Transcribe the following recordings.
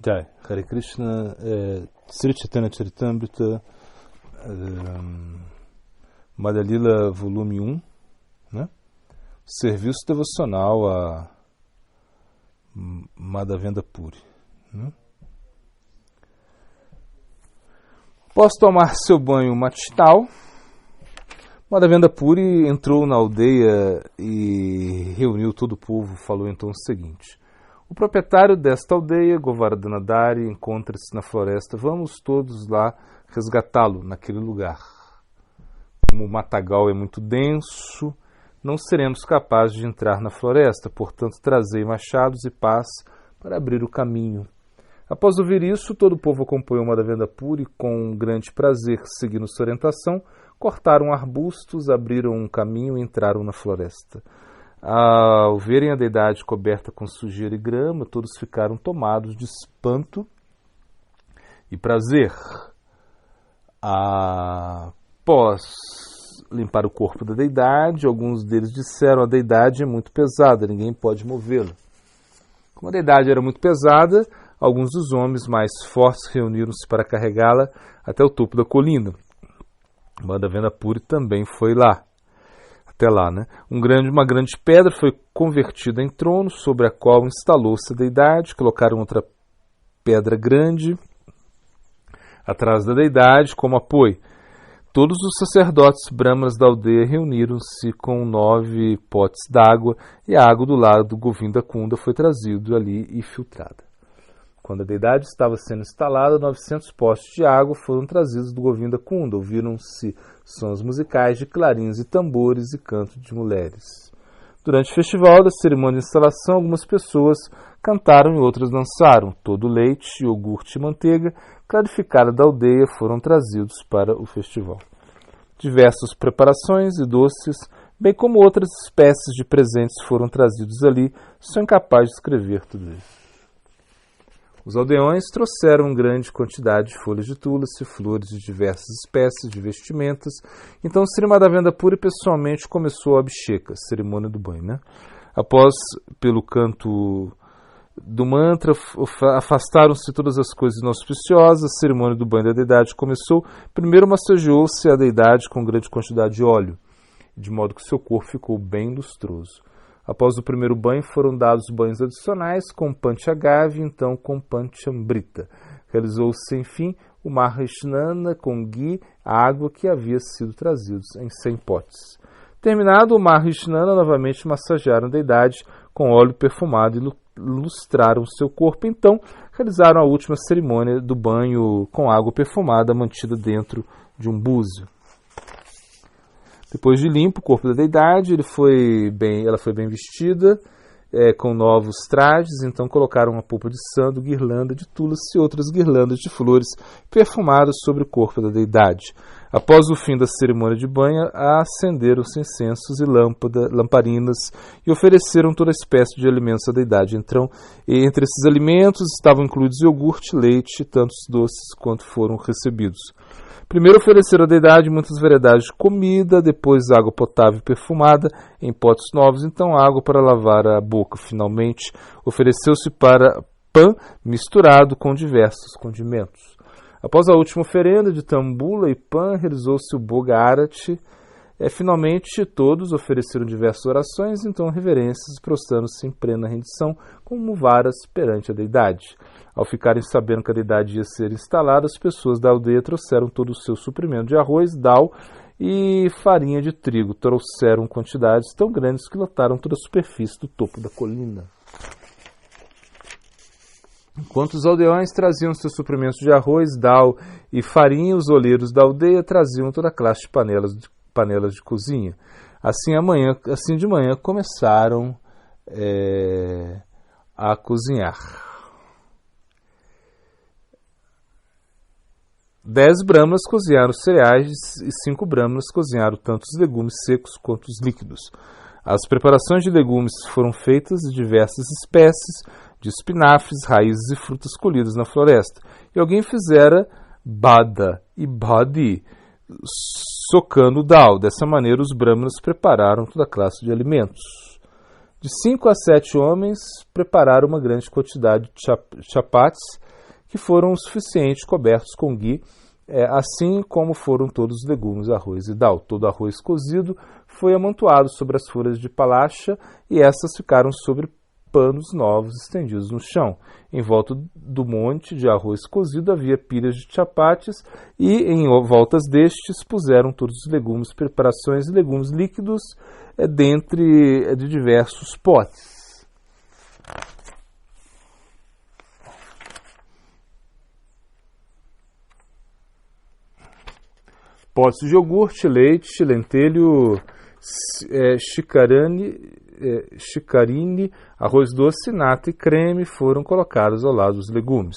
Jai, Hare Krishna, Sri Chaitanya Charitamrita, Madhya Lila, volume 1, né? Serviço devocional a Madhavendra Puri, né? Após tomar seu banho matinal, Madhavendra Puri entrou na aldeia e reuniu todo o povo. Falou então o seguinte: o proprietário desta aldeia, Govardhana Dari, encontra-se na floresta. Vamos todos lá resgatá-lo naquele lugar. Como o matagal é muito denso, não seremos capazes de entrar na floresta, portanto trazei machados e pás para abrir o caminho. Após ouvir isso, todo o povo acompanhou Madhavendra Puri com grande prazer. Seguindo sua orientação, cortaram arbustos, abriram um caminho e entraram na floresta. Ao verem a deidade coberta com sujeira e grama, todos ficaram tomados de espanto e prazer. Após limpar o corpo da deidade, alguns deles disseram: a deidade é muito pesada, ninguém pode movê-la. Como a deidade era muito pesada, alguns dos homens mais fortes reuniram-se para carregá-la até o topo da colina. Madhavendra Puri também foi lá. Até lá, né? Uma grande pedra foi convertida em trono, sobre a qual instalou-se a deidade. Colocaram outra pedra grande atrás da deidade como apoio. Todos os sacerdotes brahmanas da aldeia reuniram-se com 9 potes d'água, e a água do lago do Govinda Kunda foi trazida ali e filtrada. Quando a deidade estava sendo instalada, 900 potes de água foram trazidos do Govinda Kunda. Ouviram-se sons musicais de clarins e tambores e canto de mulheres. Durante o festival da cerimônia de instalação, algumas pessoas cantaram e outras dançaram. Todo o leite, iogurte e manteiga clarificada da aldeia foram trazidos para o festival. Diversas preparações e doces, bem como outras espécies de presentes foram trazidos ali. Sou incapaz de escrever tudo isso. Os aldeões trouxeram grande quantidade de folhas de tulasi, flores de diversas espécies de vestimentas. Então Sri Madhavendra Puri pessoalmente começou a abhisheka, cerimônia do banho, né? Após, pelo canto do mantra, afastaram-se todas as coisas inauspiciosas. A cerimônia do banho da deidade começou. Primeiro massageou-se a deidade com grande quantidade de óleo, de modo que seu corpo ficou bem lustroso. Após o primeiro banho, foram dados banhos adicionais com Panchagavi, então com Panchambrita. Realizou-se, enfim, o Maharishnana com ghee, água que havia sido trazidos em 100 potes. Terminado o Maharishnana, novamente massagearam a deidade com óleo perfumado e lustraram seu corpo. Então, realizaram a última cerimônia do banho com água perfumada mantida dentro de um búzio. Depois de limpo o corpo da deidade, ela foi bem vestida, com novos trajes. Então colocaram uma polpa de sândalo, guirlanda de tulasi e outras guirlandas de flores perfumadas sobre o corpo da deidade. Após o fim da cerimônia de banho, acenderam-se incensos e lamparinas e ofereceram toda espécie de alimentos à deidade. Então, entre esses alimentos estavam incluídos iogurte, leite e tantos doces quanto foram recebidos. Primeiro ofereceram à deidade muitas variedades de comida, depois água potável e perfumada em potes novos, então água para lavar a boca. Finalmente, ofereceu-se para pão misturado com diversos condimentos. Após a última oferenda de tambula e pão, realizou-se o Bhoga Arati. Finalmente, todos ofereceram diversas orações, então reverências, prostrando-se em plena rendição, como varas perante a deidade. Ao ficarem sabendo que a deidade ia ser instalada, as pessoas da aldeia trouxeram todo o seu suprimento de arroz, dal e farinha de trigo. Trouxeram quantidades tão grandes que lotaram toda a superfície do topo da colina. Enquanto os aldeões traziam seus suprimentos de arroz, dal e farinha, os olheiros da aldeia traziam toda a classe de panelas de cozinha. Assim de manhã começaram a cozinhar. 10 brahmanas cozinharam cereais e 5 brahmanas cozinharam tanto os legumes secos quanto os líquidos. As preparações de legumes foram feitas de diversas espécies de espinafres, raízes e frutas colhidas na floresta. E alguém fizera bada e badi, socando o dal. Dessa maneira, os brahmanas prepararam toda a classe de alimentos. De 5 a 7 homens prepararam uma grande quantidade de chapatis que foram o suficiente cobertos com ghee, assim como foram todos os legumes, arroz e dal. Todo arroz cozido foi amontoado sobre as folhas de palacha e essas ficaram sobre panos novos estendidos no chão. Em volta do monte de arroz cozido havia pilhas de chapates e em voltas destes puseram todos os legumes, preparações e legumes líquidos dentre de diversos potes. Potes de iogurte, leite, lentelho, chicarine, arroz doce, nata e creme foram colocados ao lado dos legumes.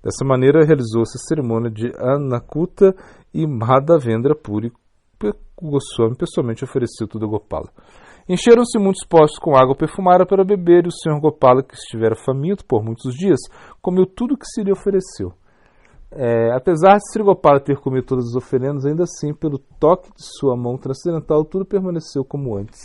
Dessa maneira realizou-se a cerimônia de Annakuta e Madhavendra Puri Goswami pessoalmente ofereceu tudo a Gopala. Encheram-se muitos potes com água perfumada para beber e o Senhor Gopala, que estivera faminto por muitos dias, comeu tudo que se lhe ofereceu. Apesar de Sri Gopala ter comido todas as oferendas, ainda assim, pelo toque de sua mão transcendental, tudo permaneceu como antes.